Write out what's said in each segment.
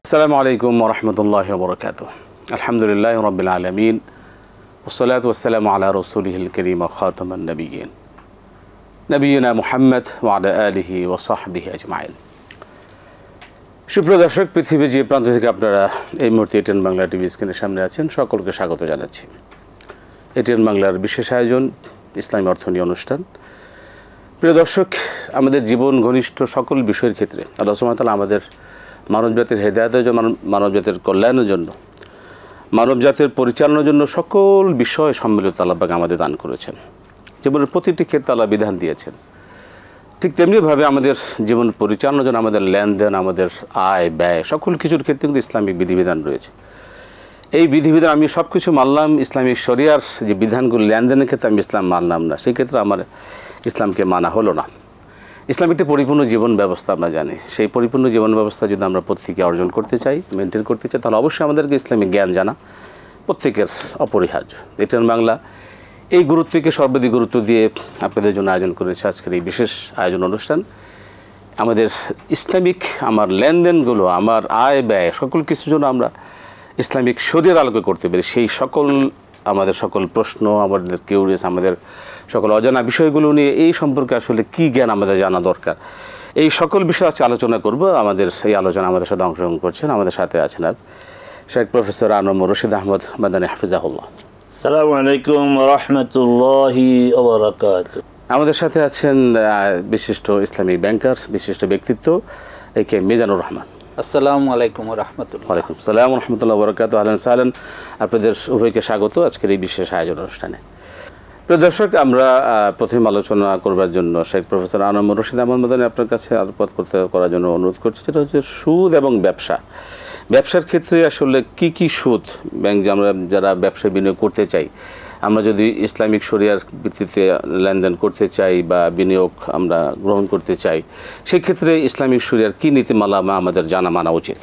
আসসালামু আলাইকুম ওয়া রাহমাতুল্লাহি ওয়া বারাকাতুহু। আলহামদুলিল্লাহি রাব্বিল আলামিন ওয়াসসালাতু ওয়াসসালামু আলা রাসূলিহিল কারীম ওয়া খাতামান নাবিয়্যিন নবিয়িনা মুহাম্মদ ওয়া আলা আলিহি ওয়া সাহবিহি আজমাইন। সুপ্রিয় দর্শক, পৃথিবীর যে প্রান্ত থেকে আপনারা এই মুহূর্তে এটিএন বাংলা টিভি স্ক্রিনের সামনে আছেন, সকলকে স্বাগত জানাচ্ছি। এটিএন বাংলার বিশেষ আয়োজন ইসলামী অর্থনীতি অনুষ্ঠান। প্রিয় দর্শক, আমাদের জীবন ঘনিষ্ঠ সকল বিষয়ের ক্ষেত্রে আল্লাহ সুবহানাহু ওয়া তাআলা আমাদের মানবজাতির হেদায়েতের জন্য, মানবজাতির কল্যাণের জন্য, মানবজাতির পরিচালনার জন্য সকল বিষয় সম্মিলিত আল্লাহ পাক আমাদের দান করেছেন। জীবনের প্রতিটি ক্ষেত্রে আল্লাহ বিধান দিয়েছেন। ঠিক তেমনিভাবে আমাদের জীবন পরিচালনার জন্য আমাদের লেনদেন, আমাদের আয় ব্যয়, সকল কিছুর ক্ষেত্রে কিন্তু ইসলামিক বিধিবিধান রয়েছে। এই বিধিবিধান আমি সব কিছু মানলাম, ইসলামিক শরিয়ার যে বিধানগুলো লেনদেনের ক্ষেত্রে আমি ইসলাম মানলাম না, সেই ক্ষেত্রে আমার ইসলামকে মানা হলো না। ইসলাম একটি পরিপূর্ণ জীবন ব্যবস্থা, আমরা জানি। সেই পরিপূর্ণ জীবন ব্যবস্থা যদি আমরা প্রত্যেকে অর্জন করতে চাই, মেনটেন করতে চাই, তাহলে অবশ্যই আমাদেরকে ইসলামিক জ্ঞান জানা প্রত্যেকের অপরিহার্য। এটিএন বাংলা এই গুরুত্বকে সর্বাধিক গুরুত্ব দিয়ে আপনাদের জন্য আয়োজন করেছে আজকের এই বিশেষ আয়োজন অনুষ্ঠান। আমাদের ইসলামিক আমার লেনদেনগুলো, আমার আয় ব্যয়, সকল কিছুর জন্য আমরা ইসলামিক শরীয়তের আলোকে করতে পারি। সেই সকল আমাদের সকল প্রশ্ন, আমাদের কিউরিয়াস, আমাদের সকল অজানা বিষয়গুলো নিয়ে এই সম্পর্কে আসলে কী জ্ঞান আমাদের জানা দরকার, এই সকল বিষয়ে আজকে আলোচনা করব। আমাদের এই আলোচনা আমাদের সাথে অংশগ্রহণ করছেন, আমাদের সাথে আছেন আজ শেখ প্রফেসর আনম রশিদ আহমদ মাদানী হাফিজাহুল্লাহ। আসসালামু আলাইকুম ওয়া রাহমাতুল্লাহি ওয়া বারাকাতুহু। আমাদের সাথে আছেন বিশিষ্ট ইসলামিক ব্যাংকার, বিশিষ্ট ব্যক্তিত্ব একে মিজানুর রহমান। আসসালামু আলাইকুম ওয়া রাহমাতুল্লাহ। ওয়ালাইকুম আসসালাম ওয়া রাহমাতুল্লাহি ওয়া বারাকাতুহু। আহলান সাহলান, আপনাদের উভয়কে স্বাগত আজকের এই বিশেষ আয়োজন অনুষ্ঠানে। প্রিয় দর্শক, আমরা প্রথম আলোচনা করবার জন্য শেখ প্রফেসর আনম রশিদ আহমদ মাদানী আপনার কাছে আলোকপাত করার জন্য অনুরোধ করছি। সেটা হচ্ছে সুদ এবং ব্যবসা। ব্যবসার ক্ষেত্রে আসলে কি সুদ, ব্যাংক আমরা যারা ব্যবসায় বিনিয়োগ করতে চাই, আমরা যদি ইসলামিক শরিয়ার ভিত্তিতে লেনদেন করতে চাই বা বিনিয়োগ আমরা গ্রহণ করতে চাই, সেক্ষেত্রে ইসলামিক শরিয়ার কী নীতিমালা আমাদের জানা মানা উচিত?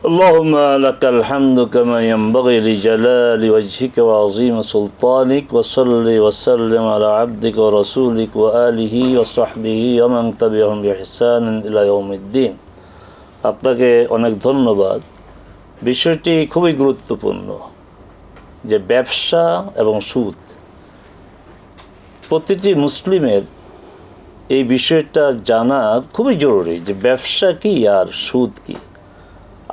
আল্লাহুম্মা লাকাল হামদু কামা ইয়ানবাগি লিজালালি ওয়াজহিকা ওয়া আযীমি সুলতানিক ওয়া সাল্লি ওয়া সাল্লিম আলা আবদিকা ওয়া রাসূলিক ওয়া আলিহি ওয়া সাহবিহি ওয়া মান তাবিআহুম বিইহসানিন ইলা ইয়াউমিদ্দিন। আপনাকে অনেক ধন্যবাদ। বিষয়টি খুবই গুরুত্বপূর্ণ যে ব্যবসা এবং সুদ, প্রতিটি মুসলিমের এই বিষয়টা জানা খুবই জরুরি যে ব্যবসা কি আর সুদ কি।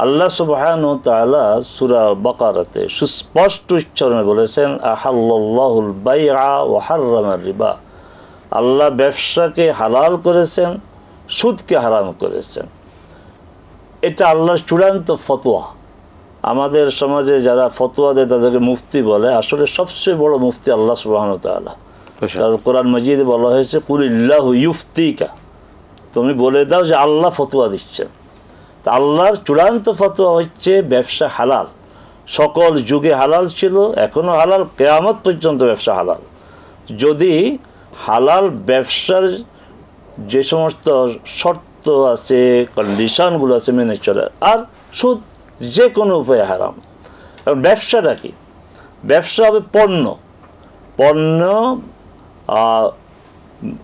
আল্লাহ সুবহানাহু ওয়া তাআলা সূরা বাকারাতে সুস্পষ্ট উচ্চারণে বলেছেন, আহাল্লাল্লাহুল বাইআ ওয়া হাররামার রিবা। আল্লাহ ব্যবসাকে হালাল করেছেন, সুদকে হারাম করেছেন। এটা আল্লাহর চূড়ান্ত ফতোয়া। আমাদের সমাজে যারা ফতোয়া দেয় তাদেরকে মুফতি বলে, আসলে সবচেয়ে বড় মুফতি আল্লাহ সুবহানাহু ওয়া তাআলা। কারণ কোরআন মাজিদে বলা হয়েছে, কুলিল্লাহু ইউফতিকা, তুমি বলে দাও যে আল্লাহ ফতোয়া দিচ্ছেন। তা আল্লাহর চূড়ান্ত ফতোয়া হচ্ছে ব্যবসা হালাল। সকল যুগে হালাল ছিল, এখনও হালাল, কিয়ামত পর্যন্ত ব্যবসা হালাল। যদি হালাল ব্যবসার যে সমস্ত শর্ত আছে, কন্ডিশনগুলো আছে মেনে চলে, আর সুদ যে কোনো উপায়ে হারাম। এবং ব্যবসাটা কি? ব্যবসা হবে পণ্য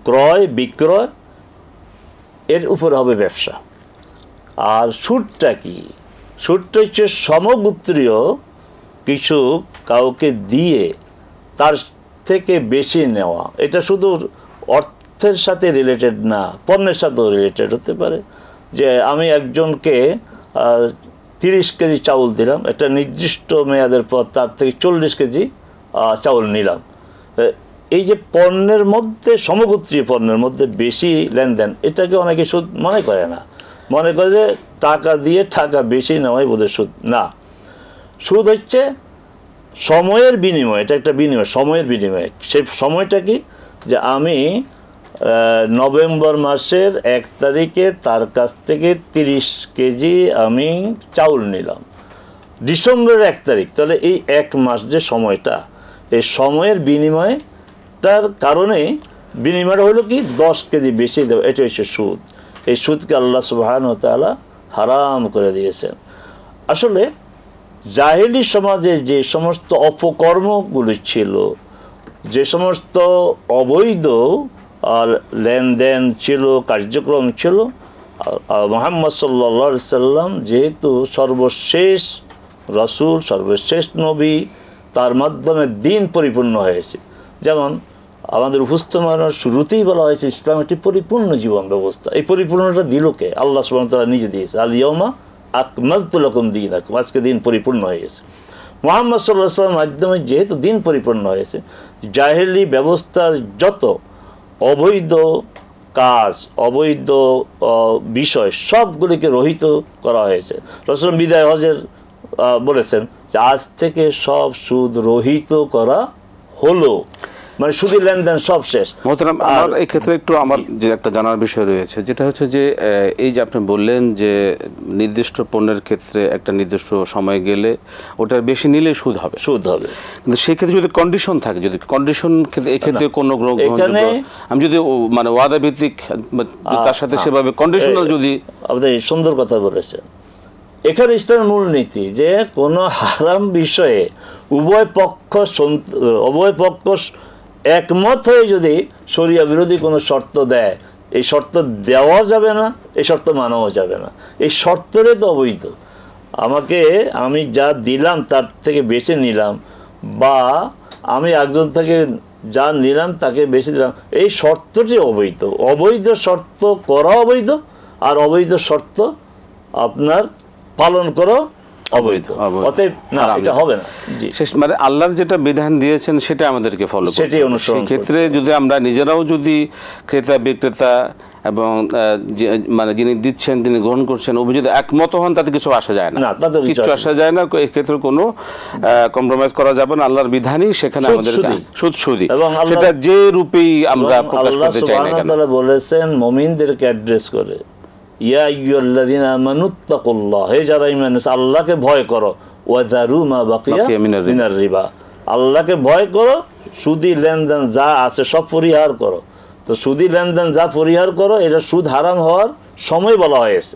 ক্রয় বিক্রয়, এর উপরে হবে ব্যবসা। আর সুদটা কি? সুদটা হচ্ছে সমগোত্রীয় কিছু কাউকে দিয়ে তার থেকে বেশি নেওয়া। এটা শুধু অর্থের সাথে রিলেটেড না, পণ্যের সাথেও রিলেটেড হতে পারে। যে আমি একজনকে 30 কেজি চাউল দিলাম, একটা নির্দিষ্ট মেয়াদের পর তার থেকে 40 কেজি চাউল নিলাম। এই যে পণ্যের মধ্যে, সমগোত্রীয় পণ্যের মধ্যে বেশি লেনদেন, এটাকে অনেকে সুদ মনে করে না। মনে করে যে টাকা দিয়ে টাকা বেশি নেওয়াই বোধহয় সুদ। না, সুদ হচ্ছে সময়ের বিনিময়। এটা একটা বিনিময়, সময়ের বিনিময়। সেই সময়টা কি? যে আমি নভেম্বর মাসের 1 তারিখে তার কাছ থেকে 30 কেজি আমি চাউল নিলাম, ডিসেম্বরের 1 তারিখ, তাহলে এই 1 মাস যে সময়টা, এই সময়ের বিনিময়টার কারণে বিনিময়টা হলো কি 10 কেজি বেশি দেওয়া। এটা হচ্ছে সুদ। এই সুদকে আল্লাহ সুবহানাহু ওয়া তাআলা হারাম করে দিয়েছেন। আসলে জাহেলি সমাজে যে সমস্ত অপকর্মগুলি ছিল, যে সমস্ত অবৈধ লেনদেন ছিল, কার্যক্রম ছিল, মুহাম্মদ সাল্লাল্লাহু আলাইহি সাল্লাম যেহেতু সর্বশেষ রাসূল, সর্বশেষ নবী, তার মাধ্যমে দিন পরিপূর্ণ হয়েছে। যেমন আমাদের উপস্থাপনার শুরুতেই বলা হয়েছে ইসলাম একটি পরিপূর্ণ জীবন ব্যবস্থা। এই পরিপূর্ণটা দিল কে? আল্লাহ সুবহানাহু ওয়া তাআলা নিজে দিয়েছে। আল ইয়াউমা আকমালতু লাকুম দীনাকুম, আজকে দিন পরিপূর্ণ হয়ে গেছে। মুহাম্মদ সাল্লাল্লাহু আলাইহি ওয়াসাল্লামের মাধ্যমে যেহেতু দিন পরিপূর্ণ হয়েছে, জাহেলি ব্যবস্থার যত অবৈধ কাজ, অবৈধ বিষয় সবগুলিকে রহিত করা হয়েছে। রাসূল বিদায় হজের বলেছেন যে আজ থেকে সব সুদ রহিত করা হলো, মানে সুদের লেনদেন সব শেষ। মোহতারাম, আমার এই ক্ষেত্রে একটু আমার যে একটা জানার বিষয় রয়েছে, যেটা হচ্ছে যে এই যে আপনি বললেন যে নির্দিষ্ট পণ্যের ক্ষেত্রে একটা নির্দিষ্ট সময় গেলে ওটার বেশি নিলে সুদ হবে, কিন্তু সেক্ষেত্রে যদি কন্ডিশন থাকে, যদি কন্ডিশন এক্ষেত্রে কোনো গ্রহণযোগ্য, আমি যদি মানে ওয়াদা ভিত্তিক তার সাথে সেভাবে কন্ডিশনাল, যদি আপনি সুন্দর কথা বলেছেন। এখানে ইসলামের মূলনীতি যে কোনো হারাম বিষয়ে উভয় পক্ষ একমত হয়ে যদি শরিয়া বিরোধী কোনো শর্ত দেয়, এই শর্ত দেওয়া যাবে না, এই শর্ত মানাও যাবে না। এই শর্তটাই তো অবৈধ। আমি যা দিলাম তার থেকে বেশি নিলাম, বা আমি একজন থেকে যা নিলাম তাকে বেশি দিলাম, এই শর্তটি অবৈধ। অবৈধ শর্ত করা অবৈধ, আর অবৈধ শর্ত আপনার পালন করো অবৈধ। অতএব না, এটা হবে না। মানে আল্লাহর যেটা বিধান দিয়েছেন সেটা আমাদেরকে ফলো করতে হবে। সেটাই অনুসরণ। সেক্ষেত্রে যদি আমরা নিজেরাও যদি ক্রেতা বিক্রেতা এবং মানে যিনি দিচ্ছেন তিনি গ্রহণ করছেন অভিযোগ একমত হন, তাতে কিছু আসা যায় না, কিছু আসা যায় না। এই ক্ষেত্রে কোনো কম্প্রোমাইজ করা যাবে না। আল্লাহর বিধানই সেখানে আমাদের সুদি, সেটা যে রূপেই আমরা প্রকাশ করতে চাই না কেন। আল্লাহ তাআলা বলেছেন মুমিনদেরকে অ্যাড্রেস করে, ইয়া আইয়ুহাল্লাযীনা আমানুত্তাকুল্লাহ, হে যারা ঈমান এনেছো আল্লাহকে ভয় করো, ওয়া যারু মা বাকিয়া মিনার রিবা, আল্লাহকে ভয় করো, সুদি লেনদেন যা আছে সব পরিহার করো। তো সুদি লেনদেন যা পরিহার করো, এটা সুদ হারাম হওয়ার সময় বলা হয়েছে।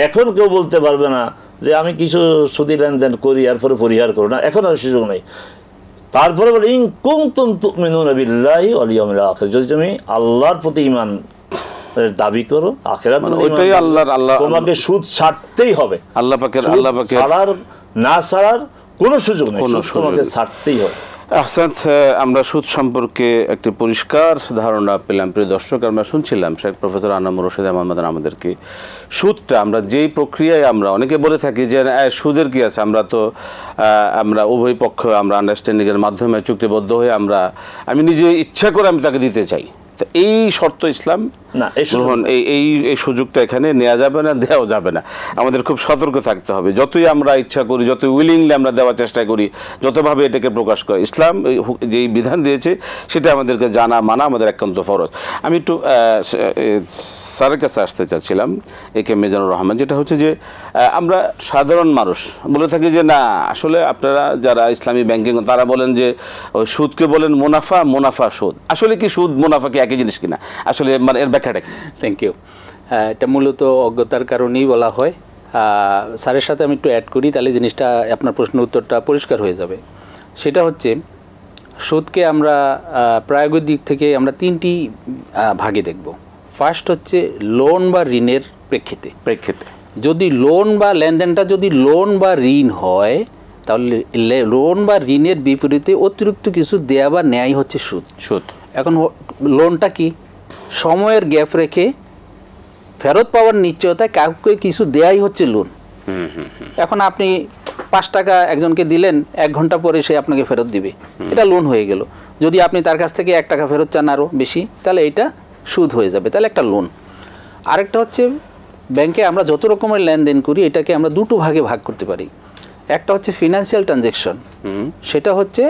এখন কেউ বলতে পারবে না যে আমি কিছু সুদি লেনদেন করি এরপরে পরিহার করো না, এখন আর সুযোগ নেই। তারপরে বলে ইন কুনতুম তুমিনুনা বিল্লাহি ওয়াল ইয়াউমিল আখির, যদি তুমি আল্লাহর প্রতি ঈমান দাবি করো, আখিরাত ওইটাই আল্লাহ তোমাকে সুদ ছাড়তেই হবে। আল্লাহ পাকের ছাড়ার না ছাড়ার কোনো সুযোগ নেই, তোমাকে ছাড়তেই হবে। আহসান, আমরা সুদ সম্পর্কে একটি পরিষ্কার ধারণা পেলাম। প্রিয় দর্শক, আমরা শুনছিলাম শেখ প্রফেসর আনামুর রশিদ আহমদ আমাদেরকে সুদটা আমরা যেই প্রক্রিয়ায়, আমরা অনেকে বলে থাকি যে সুদের কি আছে, আমরা উভয় পক্ষ আমরা আন্ডারস্ট্যান্ডিংয়ের মাধ্যমে চুক্তিবদ্ধ হয়ে আমি নিজে ইচ্ছা করে আমি তাকে দিতে চাই, এই শর্ত ইসলাম না, এই সুযোগটা এখানে নেওয়া যাবে না, দেওয়া যাবে না। আমাদের খুব সতর্ক থাকতে হবে। যতই আমরা ইচ্ছা করি, যতই উইলিংলি আমরা দেওয়ার চেষ্টা করি, যতভাবে এটাকে প্রকাশ করে, ইসলাম যেই বিধান দিয়েছে সেটা আমাদেরকে জানা মানা আমাদের একান্ত ফরজ। আমি একটু স্যারের কাছে আসতে চাচ্ছিলাম, একে মিজানুর রহমান, যেটা হচ্ছে যে আমরা সাধারণ মানুষ বলে থাকি যে না, আসলে আপনারা যারা ইসলামী ব্যাংকিং তারা বলেন যে ওই সুদকে বলেন মুনাফা সুদ। আসলে কি সুদ মুনাফা কি একই জিনিস কিনা? আসলে মানে এর ব্যাখ্যাটা কি? Thank you. এটা মূলত অজ্ঞতার কারণেই বলা হয়। স্যারের সাথে আমি একটু অ্যাড করি, তাহলে জিনিসটা আপনার প্রশ্নের উত্তরটা পরিষ্কার হয়ে যাবে। সেটা হচ্ছে সুদকে আমরা প্রায়োগিক দিক থেকে আমরা তিনটি ভাগে দেখব। ফার্স্ট হচ্ছে লোন বা ঋণের প্রেক্ষিতে। যদি লোন বা লেনদেনটা যদি লোন বা ঋণ হয়, তাহলে লোন বা ঋণের বিপরীতে অতিরিক্ত কিছু দেয়া বা নেয়াই হচ্ছে সুদ। এখন লোনটা কি? সময়ের গ্যাপ রেখে ফেরত পাওয়ার নিশ্চয়তায় কাউকে কিছু দেয়াই হচ্ছে লোন। এখন আপনি 5 টাকা একজনকে দিলেন, 1 ঘন্টা পরে সে আপনাকে ফেরত দিবে, এটা লোন হয়ে গেল। যদি আপনি তার কাছ থেকে 1 টাকা ফেরত চান আরও বেশি, তাহলে এটা সুদ হয়ে যাবে, তাহলে একটা লোন। আরেকটা হচ্ছে ব্যাংকে আমরা যত রকমের লেনদেন করি এটাকে আমরা দুটো ভাগে ভাগ করতে পারি। একটা হচ্ছে ফিনান্সিয়াল ট্রানজ্যাকশন, সেটা হচ্ছে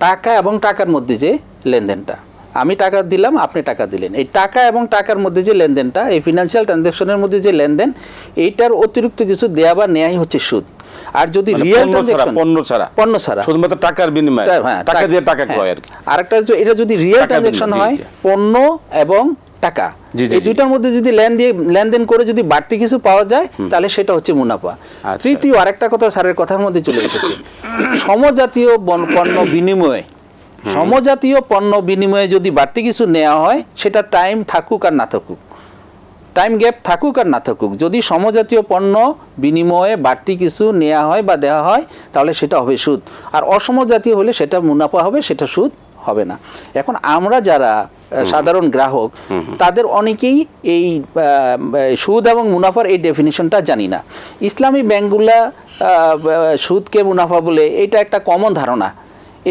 টাকা এবং টাকার মধ্যে যে লেনদেনটা, আমি টাকা দিলাম আপনি টাকা দিলেন, এই টাকা এবং টাকার মধ্যে যে লেনদেনটা, এই ফিনান্সিয়াল ট্রানজ্যাকশনের মধ্যে যে লেনদেন, এইটার অতিরিক্ত কিছু দেয়া বা নেয়াই হচ্ছে সুদ। আর যদি রিয়েল ট্রানজ্যাকশন, পণ্য ছাড়া শুধুমাত্র টাকার বিনিময়ে, টাকা দিয়ে টাকা ক্রয় আর কি। আরেকটা এটা যদি রিয়েল ট্রানজ্যাকশন হয়, পণ্য এবং টাকা, এই দুইটার মধ্যে যদি লেনদেন করে যদি বাড়তি কিছু পাওয়া যায়, তাহলে সেটা হচ্ছে মুনাফা। তৃতীয় আরেকটা কথা স্যারের কথার মধ্যে চলে এসেছে, সমজাতীয় পণ্য বিনিময়ে যদি বাড়তি কিছু নেওয়া হয়, সেটা টাইম থাকুক আর না থাকুক, টাইম গ্যাপ থাকুক আর না থাকুক, যদি সমজাতীয় পণ্য বিনিময়ে বাড়তি কিছু নেওয়া হয় বা দেওয়া হয় তাহলে সেটা হবে সুদ, আর অসমজাতীয় হলে সেটা মুনাফা হবে, সেটা সুদ হবে না। এখন আমরা যারা সাধারণ গ্রাহক তাদের অনেকেই এই সুদ এবং মুনাফার এই ডেফিনিশনটা জানি না। ইসলামী ব্যাংকগুলা সুদকে মুনাফা বলে এটা একটা কমন ধারণা।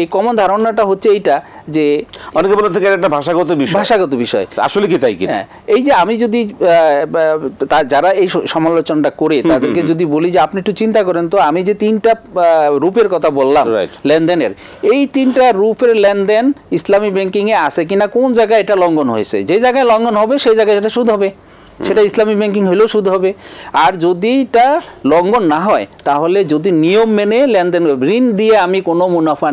এই কমন ধারণাটা হচ্ছে এইটা যে অনেকে বলে থাকে একটা ভাষাগত বিষয়, আসলে কি তাই কি? হ্যাঁ, এই যে আমি যদি যারা এই সমালোচনাটা করে তাদেরকে যদি বলি যে আপনি একটু চিন্তা করেন তো, আমি যে 3টা রূপের কথা বললাম লেনদেনের, এই 3টা রূপের লেনদেন ইসলামী ব্যাংকিংয়ে আছে কিনা, কোন জায়গায় এটা লঙ্ঘন হয়েছে, যে জায়গায় লঙ্ঘন হবে সেই জায়গায় সেটা সুদ হবে, সেটা ইসলামী ব্যাংকিং হলেও সুদ হবে। আর যদি এটা লঙ্ঘন না হয় তাহলে যদি নিয়ম মেনে লেনদেন, ঋণ দিয়ে আমি কোনো মুনাফা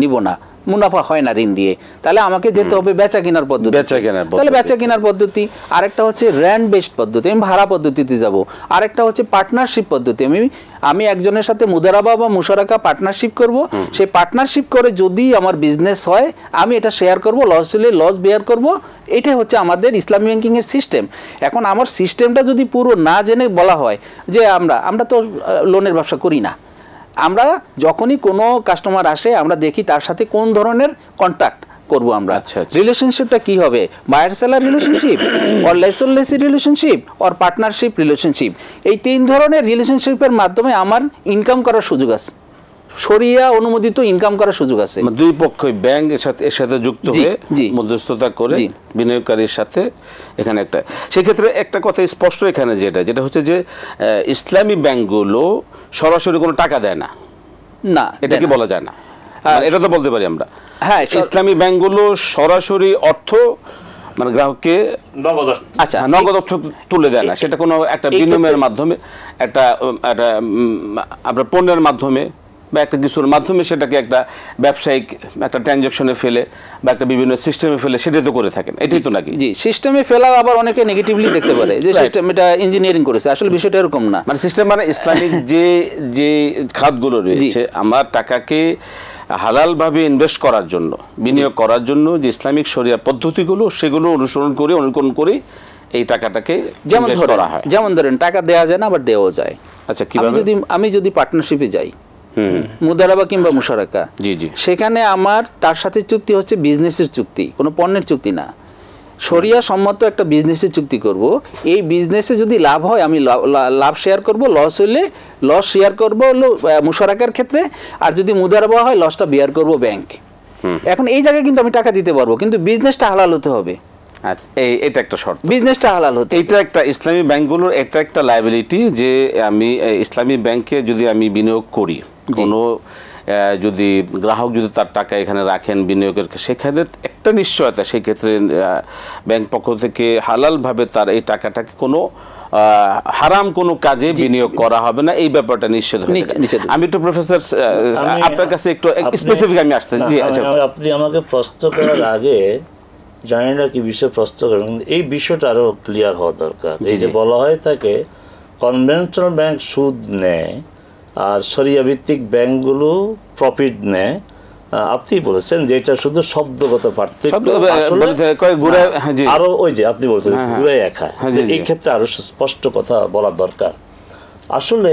নিব না, মুনাফা হয় না ঋণ দিয়ে, তাহলে আমাকে যেতে হবে বেচা কেনার পদ্ধতি, তাহলে বেচা কেনার পদ্ধতি। আরেকটা হচ্ছে র্যান্ড বেসড পদ্ধতি, আমি ভাড়া পদ্ধতিতে যাব। আরেকটা হচ্ছে পার্টনারশিপ পদ্ধতি, আমি একজনের সাথে মুদারাবা বা মুশারাকা পার্টনারশিপ করব, সেই পার্টনারশিপ করে যদি আমার বিজনেস হয় আমি এটা শেয়ার করব, লস হলে লস বেয়ার করব। এটাই হচ্ছে আমাদের ইসলামী ব্যাংকিংয়ের সিস্টেম। এখন আমার সিস্টেমটা যদি পুরো না জেনে বলা হয় যে আমরা তো লোনের ব্যবসা করি না, আমরা যখনই কোনো কাস্টমার আসে আমরা দেখি তার সাথে কোন ধরনের কন্ট্যাক্ট করব, আমরা রিলেশনশিপটা কি হবে, buyer seller relationship or lessor lessee relationship or partnership relationship. এই 3 ধরনের রিলেশনশিপের মাধ্যমে আমার ইনকাম করার সুযোগ আছে, শরিয়া অনুমোদিত ইনকাম করার সুযোগ আছে। দুই পক্ষই ব্যাংক এর সাথে যুক্ত হয়ে মধ্যস্থতা করে বিনিয়োগকারীর সাথে এখানে একটা, সেক্ষেত্রে একটা কথা স্পষ্ট এখানে যেটা হচ্ছে যে ইসলামী ব্যাংকগুলো সরাসরি কোনো টাকা দেয় না, এটা কি বলা যায় না? এটা তো বলতে পারি আমরা, হ্যাঁ, ইসলামী ব্যাংকগুলো সরাসরি অর্থ মানে গ্রাহককে নগদ অর্থ তুলে দেয় না, সেটা কোনো একটা বিনিময়ের মাধ্যমে, একটা আপনার পণ্যের মাধ্যমে বা একটা কিছুর মাধ্যমে সেটাকে একটা ব্যবসায়িক একটা ট্রানজাকশনে ফেলে বা একটা বিভিন্ন সিস্টেমে ফেলে, সেটাই তো করে থাকেন, এটাই তো নাকি? জি, সিস্টেমে ফেলা আবার অনেকে নেগেটিভলি দেখতে পারে যে সিস্টেম এটা ইঞ্জিনিয়ারিং করেছে, আসলে বিষয়টা এরকম না। মানে সিস্টেম মানে ইসলামিক যে খাতগুলো রয়েছে, আমার টাকাকে হালালভাবে ইনভেস্ট করার জন্য, বিনিয়োগ করার জন্য যে ইসলামিক শরিয়া পদ্ধতিগুলো সেগুলো অনুকরণ করে এই টাকাটাকে যেমন ধরেন টাকা দেওয়া যায় না, আবার দেওয়া যায়। আচ্ছা, কিভাবে? আমি যদি পার্টনারশিপে যাই, মুদারাবা কিংবা মুশারাকা, সেখানে আমার তার সাথে চুক্তি হচ্ছে বিজনেসের চুক্তি, কোনো পণ্যের চুক্তি না, শরিয়া সম্মত একটা বিজনেসের চুক্তি করব। এই বিজনেসে যদি লাভ হয় আমি লাভ শেয়ার করব, লস হইলে লস শেয়ার করব হলো মুশারাকার ক্ষেত্রে, আর যদি মুদারাবা হয় লসটা বেয়ার করব ব্যাংক। এখন এই জায়গায় কিন্তু আমি টাকা দিতে পারবো, কিন্তু বিজনেসটা হালাল হতে হবে। আচ্ছা, এটা একটা শর্ত, বিজনেসটা হালাল হতে। এটা একটা ইসলামী ব্যাংকগুলোর একটা লায়াবিলিটি, যে আমি ইসলামী ব্যাংকে যদি আমি বিনিয়োগ করি, কোনো যদি গ্রাহক যদি তার টাকা এখানে রাখেন বিনিয়োগের, সেখানে একটা নিশ্চয়তা, সেই ক্ষেত্রে ব্যাংক পক্ষ থেকে হালালভাবে তার এই টাকাটাকে কোনো হারাম কোনো কাজে বিনিয়োগ করা হবে না, এই ব্যাপারটা নিশ্চিত হয়ে যাবে। আমি একটু প্রফেসর আপনার কাছে একটু স্পেসিফিক আমি আসতে, জি আচ্ছা, আপনি আমাকে প্রশ্ন করার আগে জানি না কি বিষয় প্রশ্ন করেন, এই বিষয়টা আরো ক্লিয়ার হওয়া দরকার। এই যে বলা হয় থাকে কনভেনশনাল ব্যাংক সুদ নেয় আর শরিয়া ভিত্তিক ব্যাংকগুলো প্রফিট নেয়, আপনি বলেছেন যে এটা শুধু শব্দগত পার্থক্য, আরো ওই যে আপনি বলছেন ঘুরে একা, এই ক্ষেত্রে আরো স্পষ্ট কথা বলা দরকার। আসলে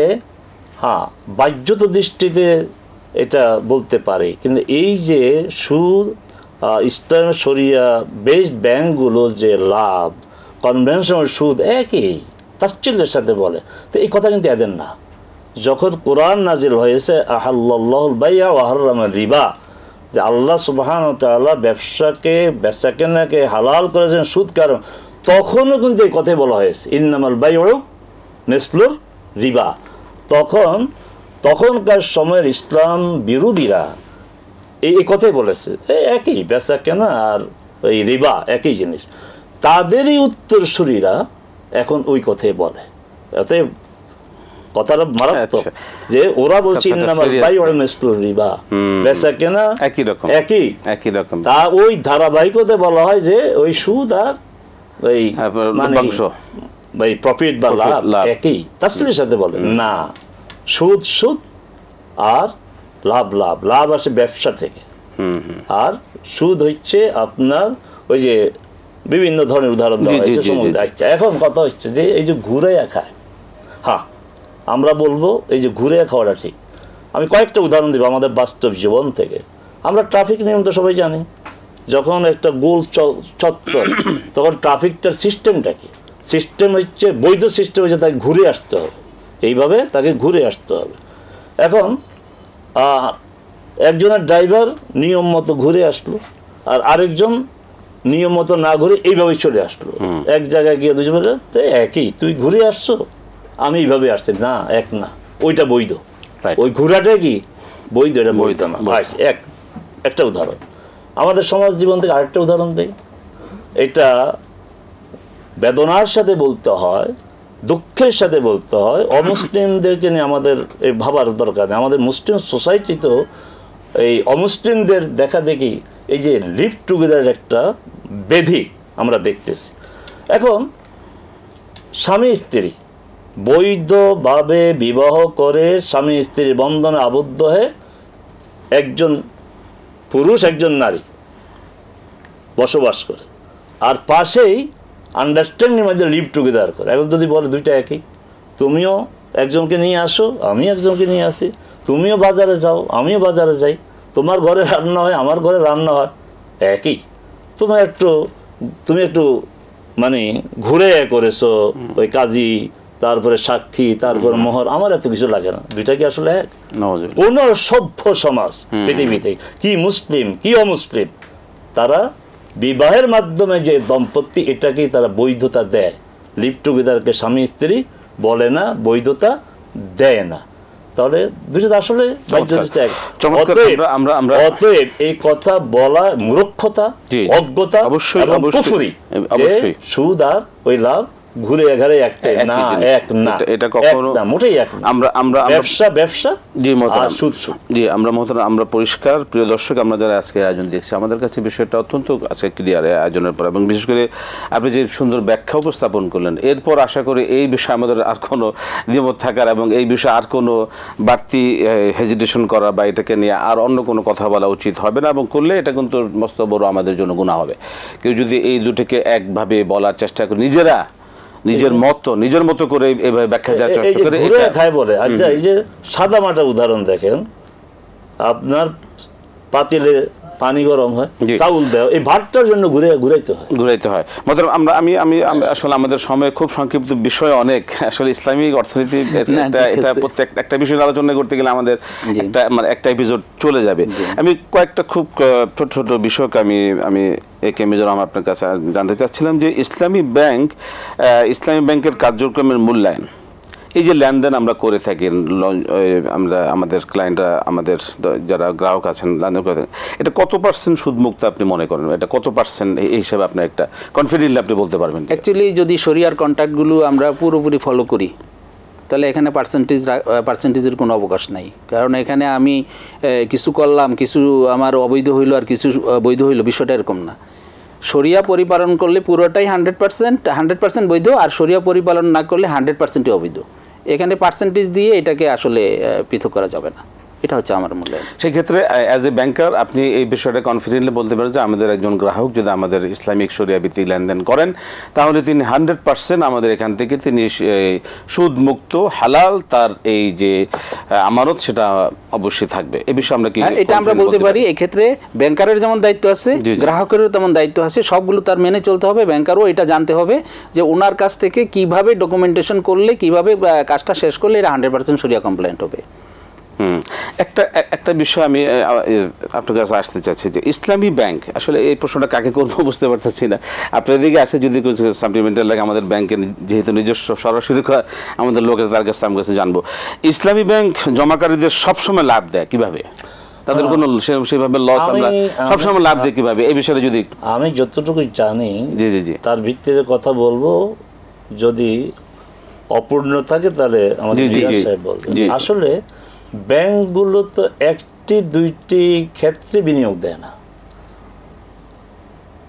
হ্যাঁ, বাহ্যত দৃষ্টিতে এটা বলতে পারে, কিন্তু এই যে সুদ ইসলাম শরিয়া বেসড ব্যাংকগুলো যে লাভ, কনভেনশনাল সুদ একই তাচ্ছিল্যের সাথে বলে, তো এই কথা কিন্তু এদের না। যখন কোরআন নাজিল হয়েছে আহাল্লাহুল বাইয়া ওয়া হাররামা রিবা, যে আল্লাহ সুবহানাহু ওয়া তাআলা ব্যবসাকে বেচাকেনাকে হালাল করেছেন সুদ কারণ, তখনও কিন্তু এই কথাই বলা হয়েছে ইন্নামাল বাইউ মিসলুর রিবা। তখনকার সময়ের ইসলাম বিরোধীরা এই কথাই বলেছে, একই বেচাকেনা আর ওই রিবা একই জিনিস। তাদেরই উত্তরসূরিরা এখন ওই কথাই বলে, অতএব কথাটা মারাত্মক, যে ওরা বলছে ইন্নামাল বাইউ মিসলুর রিবা, বেচাকেনা একই রকম। তা ওই ধারাবাহিকতা বলা হয় যে ওই সুদ আর ওই মানে প্রফিট বা লাভ একই, তার সাথে বলে না, সুদ আর লাভ আসে ব্যবসা থেকে, আর সুদ হচ্ছে আপনার ওই যে বিভিন্ন ধরনের উদাহরণ দেওয়া জি, জি, হয়েছে জি, সমুদ্রে। জি। আচ্ছা, এখন কথা হচ্ছে যে এই যে ঘুরাইয়া খায়, হ্যাঁ আমরা বলবো এই যে ঘুরে খাওয়াটা ঠিক। আমি কয়েকটা উদাহরণ দিব আমাদের বাস্তব জীবন থেকে। আমরা ট্রাফিক নিয়ম তো সবাই জানি, যখন একটা গোল চত্বর তখন ট্রাফিকটার সিস্টেমটা কি? সিস্টেম হচ্ছে, বৈধ সিস্টেম হচ্ছে তাকে ঘুরে আসতে হবে, এইভাবে তাকে ঘুরে আসতে হবে। এখন একজনের ড্রাইভার নিয়ম মতো ঘুরে আসলো, আর আরেকজন নিয়ম মতো না ঘুরে এইভাবেই চলে আসলো। এক জায়গায় গিয়ে দুজন বলে তো একই, তুই ঘুরে আসছো, আমি এইভাবে আসছি, না এক না, ওইটা বৈধ, Right. ওই ঘোরাটা কি বৈধ, এটা বৈধ না। বৈধ। আচ্ছা, একটা উদাহরণ আমাদের সমাজ জীবন থেকে আরেকটা উদাহরণ দেই। এটা বেদনার সাথে বলতে হয়, দুঃখের সাথে বলতে হয়। অমুসলিমদেরকে নিয়ে আমাদের এই ভাবার দরকার নেই। আমাদের মুসলিম সোসাইটি তো এই অমুসলিমদের দেখা দেখি এই যে লিভ টুগেদারের একটা ব্যাধি আমরা দেখতেছি। এখন স্বামী স্ত্রী বৈধভাবে বিবাহ করে স্বামী স্ত্রীর বন্ধনে আবদ্ধ হয়ে একজন পুরুষ একজন নারী বসবাস করে, আর পাশেই আন্ডারস্ট্যান্ডিং মধ্যে লিভ টুগেদার করে। এখন যদি বলে দুইটা একই, তুমিও একজনকে নিয়ে আসো, আমি একজনকে নিয়ে আসি, তুমিও বাজারে যাও, আমিও বাজারে যাই, তোমার ঘরে রান্না হয়, আমার ঘরে রান্না হয়, একই। তুমি একটু মানে ঘুরে করেছো, ওই কাজী, তারপরে সাক্ষী, তারপরে মোহর, আমার এত কিছু লাগে না। দুইটা কি আসলে এক? কোন সভ্য সমাজ পৃথিবীতে, কি মুসলিম কি অমুসলিম, তারা বিবাহের মাধ্যমে যে দম্পতি, এটাকেই তারা বৈধতা দেয়। লিভ টুগেদারকে স্বামী স্ত্রী বলে না, বৈধতা দেয় না। তাহলে দুটো আসলে অতএব এই কথা বলা মূর্খতা, অজ্ঞতা এবং কুফরি। সুদ আর ওই লাভ ঘুরে ঘরে একটাই না, এক না, এটা কখনো মোটেই এক না। আমরা ব্যবসা জি আর সুদ সুদ। জি আমরা পরিষ্কার। প্রিয় দর্শক, আমরা যারা আজকে আয়োজন দেখছি, আমাদের কাছে বিষয়টা অত্যন্ত আজকে ক্লিয়ার আয়োজনের পর, এবং বিশেষ করে আপনি যে সুন্দর ব্যাখ্যা উপস্থাপন করলেন, এরপর আশা করি এই বিষয়ে আমাদের আর কোনো দ্বিমত থাকার এবং এই বিষয়ে আর কোনো বাড়তি হেজিটেশন করা বা এটাকে নিয়ে আর অন্য কোনো কথা বলা উচিত হবে না, এবং করলে এটা কিন্তু মস্ত বড় আমাদের জন্য গুনাহ হবে। কেউ যদি এই দুটোকে একভাবে বলার চেষ্টা করে, নিজের মতো করে এভাবে ব্যাখ্যা দেওয়ার চেষ্টা করে, ঘুরে খায় বলে। আচ্ছা, এই যে সাদা মাটা উদাহরণ দেখেন, আপনার পাতিলে পানি গরম হয়, চাউল দেওয়া, এই ভাতটার জন্য ঘুরাইতে হয়। মতলব আমি আসলে আমাদের সময় খুব সংক্ষিপ্ত, বিষয় অনেক। আসলে ইসলামিক অর্থনীতি এটা একটা বিষয় আলোচনা করতে গেলে আমাদের একটা এপিসোড চলে যাবে। আমি কয়েকটা খুব ছোট ছোট বিষয়কে আমি একে মেজর আপনার কাছে জানতে চাচ্ছিলাম যে ইসলামী ব্যাংকের কার্যক্রমের মূল্যায়ন, এই যে লেনদেন আমরা করে থাকি, আমরা আমাদের ক্লায়েন্টরা, আমাদের যারা গ্রাহক আছেন লেনদেন করে থাকেন, এটা কত পার্সেন্ট সুদমুক্ত আপনি মনে করেন? এটা কত পার্সেন্ট এই হিসাবে আপনি একটা কনফিডেন্টলি আপনি বলতে পারবেন? অ্যাকচুয়ালি যদি শরিয়ার কন্ট্রাক্টগুলো আমরা পুরোপুরি ফলো করি, তাহলে এখানে পার্সেন্টেজের কোনো অবকাশ নাই। কারণ এখানে আমি কিছু করলাম, কিছু আমার অবৈধ হইলো আর কিছু বৈধ হইলো, বিষয়টা এরকম না। শরিয়া পরিপালন করলে পুরোটাই 100% বৈধ, আর শরিয়া পরিপালন না করলে 100%ই অবৈধ। এখানে পার্সেন্টেজ দিয়ে এটাকে আসলে পৃথক করা যাবে না, এটা হচ্ছে আমার মূল্যায়ন। সেই ক্ষেত্রে অ্যাজ এ ব্যাংকার আপনি এই বিষয়টা কনফিডেন্টলি বলতে পারেন যে আমাদের একজন গ্রাহক যদি আমাদের ইসলামিক শরিয়া ভিত্তিক লেনদেন করেন, তাহলে তিনি 100% আমাদের এখান থেকে তিনি সুদমুক্ত হালাল তার এই যে আমানত, সেটা অবশ্যই থাকবে। এই বিষয়ে আমরা কি এটা আমরা বলতে পারি? এক্ষেত্রে ব্যাংকারের যেমন দায়িত্ব আছে, গ্রাহকেরও তেমন দায়িত্ব আছে, সবগুলো তার মেনে চলতে হবে। ব্যাংকারও এটা জানতে হবে যে ওনার কাছ থেকে কিভাবে ডকুমেন্টেশন করলে, কিভাবে কাজটা শেষ করলে এটা 100% শরিয়া কমপ্লায়েন্ট হবে। একটা বিষয় আমি আপনার কাছে আসতে চাচ্ছি যে ইসলামী ব্যাংক, আসলে এই প্রশ্নটা কাকে করবো বুঝতে পারতেছি না। আপনার দিকে আসে যদি কিছু সাপ্লিমেন্টাল লাগে, আমাদের ব্যাংকের যেহেতু নিজস্ব সরাসরি আমাদের লোক আছে, তার কাছে আমার কাছে জানবো, ইসলামী ব্যাংক জমাকারীদের সবসময় লাভ দেয় কিভাবে? তাদের কোনো সেভাবে লস, আমরা সবসময় লাভ দেয় কিভাবে? এই বিষয়ে যদি আমি যতটুকু জানি, জি তার ভিত্তিতে কথা বলবো। যদি অপূর্ণ থাকে তাহলে আমাদের বলবেন। আসলে ব্যাংকগুলো তো একটি দুইটি ক্ষেত্রে বিনিয়োগ দেয় না,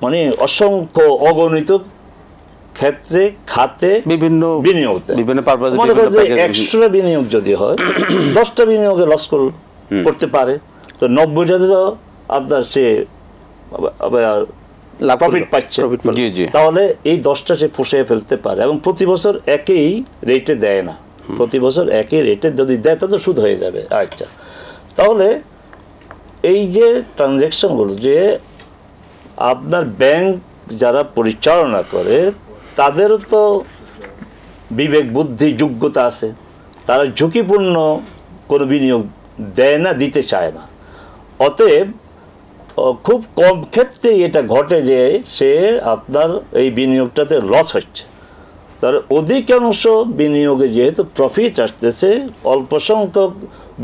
মানে অসংখ্য অগণিত ক্ষেত্রে খাতে বিভিন্ন বিনিয়োগ দেয়। বিভিন্ন পারপাসে এক্সট্রা বিনিয়োগ যদি হয় 10টা বিনিয়োগে লস করতে পারে, তো 90টাতে তো আপনার সে লাভ প্রফিট করলো, পাচ্ছে, profit পেলো। জি জি তাহলে এই 10টা সে পুষিয়ে ফেলতে পারে এবং প্রতি বছর একই রেটে দেয় না, প্রতি বছর একই রেটে যদি দেয় তাহলে সুদ হয়ে যাবে। আচ্ছা, তাহলে এই যে ট্রানজ্যাকশনগুলো যে আপনার ব্যাংক যারা পরিচালনা করে তাদেরও তো বিবেক বুদ্ধি যোগ্যতা আছে, তারা ঝুঁকিপূর্ণ কোনো বিনিয়োগ দেয় না, দিতে চায় না। অতএব খুব কম ক্ষেত্রেই এটা ঘটে যে সে আপনার এই বিনিয়োগটাতে লস হচ্ছে। তার অধিকাংশ বিনিয়োগে যেহেতু প্রফিট আসতেছে, অল্প সংখ্যক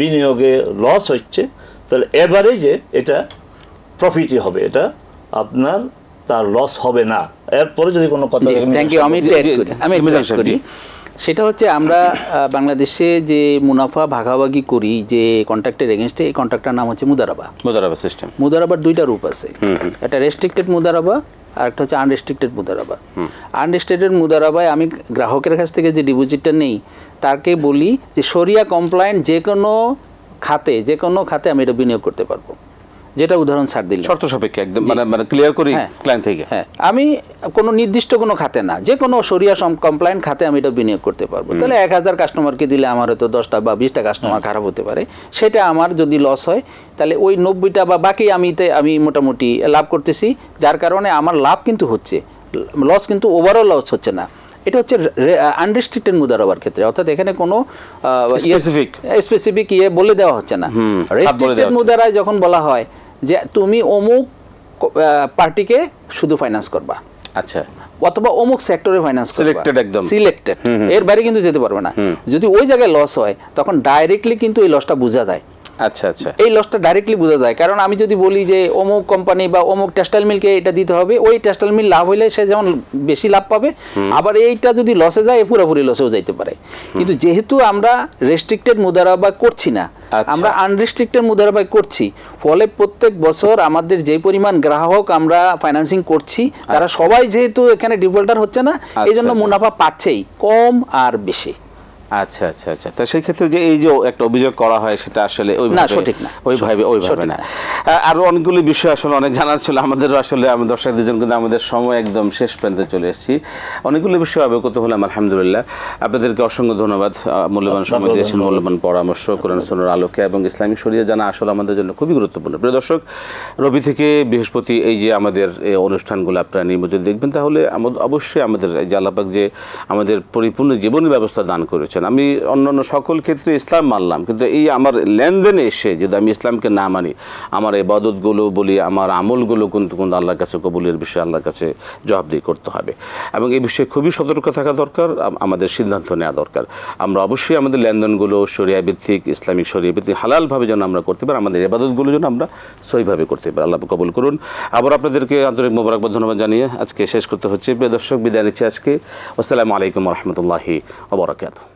বিনিয়োগে লস হচ্ছে, তাহলে এভারেজে এটা প্রফিটই হবে, এটা আপনার তার লস হবে না। এরপরে যদি কোনো কথা থ্যাংক ইউ, আমি একটু জি, add জি, করি, আমি একটু মিজান add সাহেব, করি। জি। সেটা হচ্ছে আমরা বাংলাদেশে যে মুনাফা ভাগাভাগি করি যে কন্ট্রাক্টের এগেনস্টে, এই কন্ট্রাক্টটার নাম হচ্ছে মুদারাবা। মুদারাবা সিস্টেম। মুদারাবার দুইটা রূপ আছে, একটা রেস্ট্রিক্টেড মুদারাবা আর একটা হচ্ছে আনরেস্ট্রিক্টেড মুদারাবা। আনরেস্ট্রিক্টেড মুদারাবায় আমি গ্রাহকের কাছ থেকে যে ডিপোজিটটা নেই তাকে বলি যে শরিয়া কমপ্লায়েন্ট যে কোনো খাতে আমি এটা বিনিয়োগ করতে পারবো, যেটা উদাহরণ ছাড় দিলাম। শর্ত সাপেক্ষে একদম মানে ক্লিয়ার করি হ্যাঁ। ক্লায়েন্ট থেকে। হ্যাঁ, আমি কোনো নির্দিষ্ট কোনো খাতে না, যে কোনো শরিয়া কমপ্লায়েন্ট খাতে আমি এটা বিনিয়োগ করতে পারবো। তাহলে 1000 কাস্টমারকে দিলে আমার হয়তো 10টা বা 20টা কাস্টমার খারাপ হতে পারে, সেটা আমার যদি লস হয় তাহলে ওই 90টা বা বাকি আমি মোটামুটি লাভ করতেছি, যার কারণে আমার লাভ কিন্তু হচ্ছে, লস কিন্তু ওভারঅল লস হচ্ছে না। এটা হচ্ছে আনরেস্ট্রিক্টেড মুদারাবার ক্ষেত্রে, অর্থাৎ এখানে কোনো স্পেসিফিক বলে দেওয়া হচ্ছে না। রেস্ট্রিক্টেড মুদারায় যখন বলা হয় যে তুমি অমুক পার্টিকে শুধু ফাইন্যান্স করবা, আচ্ছা, অথবা অমুক সেক্টরে ফাইন্যান্স করবা, সিলেক্টেড একদম সিলেক্টেড, এর বাইরে কিন্তু যেতে পারবে না। যদি ওই জায়গায় লস হয় তখন ডাইরেক্টলি কিন্তু এই লসটা বোঝা যায়। আচ্ছা আচ্ছা, এই লসটা ডাইরেক্টলি বোঝা যায়, কারণ আমি যদি বলি যে অমুক কোম্পানি বা অমুক টেক্সটাইল মিলকে এটা দিতে হবে, ওই টেক্সটাইল মিল লাভ হইলে সে যেমন বেশি লাভ পাবে, আবার এইটা যদি লসে যায় পুরোপুরি লসেও যাইতে পারে। কিন্তু যেহেতু আমরা রেস্ট্রিক্টেড মুদারাবা করছি না, আমরা আনরেস্ট্রিক্টেড মুদারাবা করছি, ফলে প্রত্যেক বছর আমাদের যে পরিমাণ গ্রাহক আমরা ফাইন্যান্সিং করছি তারা সবাই যেহেতু এখানে ডিফল্টার হচ্ছে না, এই জন্য মুনাফা পাচ্ছেই, কম আর বেশি। আচ্ছা আচ্ছা আচ্ছা, তা সেই ক্ষেত্রে যে এই যে একটা অভিযোগ করা হয় সেটা আসলে সঠিক না, ওইভাবে না। আরো অনেকগুলি বিষয় আসলে অনেক জানার ছিল আমাদেরও, আসলে আমি দর্শকদের জন্য কিন্তু আমাদের সময় একদম শেষ প্রান্তে চলে এসেছি। অনেকগুলো বিষয় অবগত হলাম, আলহামদুলিল্লাহ। আপনাদেরকে অসংখ্য ধন্যবাদ, মূল্যবান সময় দিয়েছেন, মূল্যবান পরামর্শ, কোরআন সুন্নাহর আলোকে এবং ইসলামী শরিয়া জানা আসলে আমাদের জন্য খুবই গুরুত্বপূর্ণ। প্রিয় দর্শক, রবি থেকে বৃহস্পতি এই যে আমাদের এই অনুষ্ঠানগুলো আপনারা নিয়মিত দেখবেন, তাহলে অবশ্যই আমাদের এই যে আল্লাহ পাক যে আমাদের পরিপূর্ণ জীবনের ব্যবস্থা দান করেছেন। আমি অন্যান্য সকল ক্ষেত্রে ইসলাম মানলাম, কিন্তু এই আমার লেনদেনে এসে যদি আমি ইসলামকে না মানি, আমার ইবাদতগুলো বলি, আমার আমলগুলো কিন্তু আল্লাহর কাছে কবুলের বিষয়ে আল্লাহর কাছে জবাবদিহি করতে হবে, এবং এই বিষয়ে খুবই সতর্ক থাকা দরকার, আমাদের সিদ্ধান্ত নেওয়া দরকার। আমরা অবশ্যই আমাদের লেনদেনগুলো শরিয়া ভিত্তিক, ইসলামিক শরিয়া ভিত্তিক হালালভাবে যেন আমরা করতে পারি, আমাদের ইবাদতগুলো যেন আমরা সহিভাবে করতে পারি। আল্লাহ কবুল করুন। আবার আপনাদেরকে আন্তরিক মোবারকবাদ, ধন্যবাদ জানিয়ে আজকে শেষ করতে হচ্ছে। প্রিয় দর্শক, বিদায় নিচ্ছি আজকে। আসসালামু আলাইকুম রহমতুল্লাহি ওয়া বারাকাতুহু।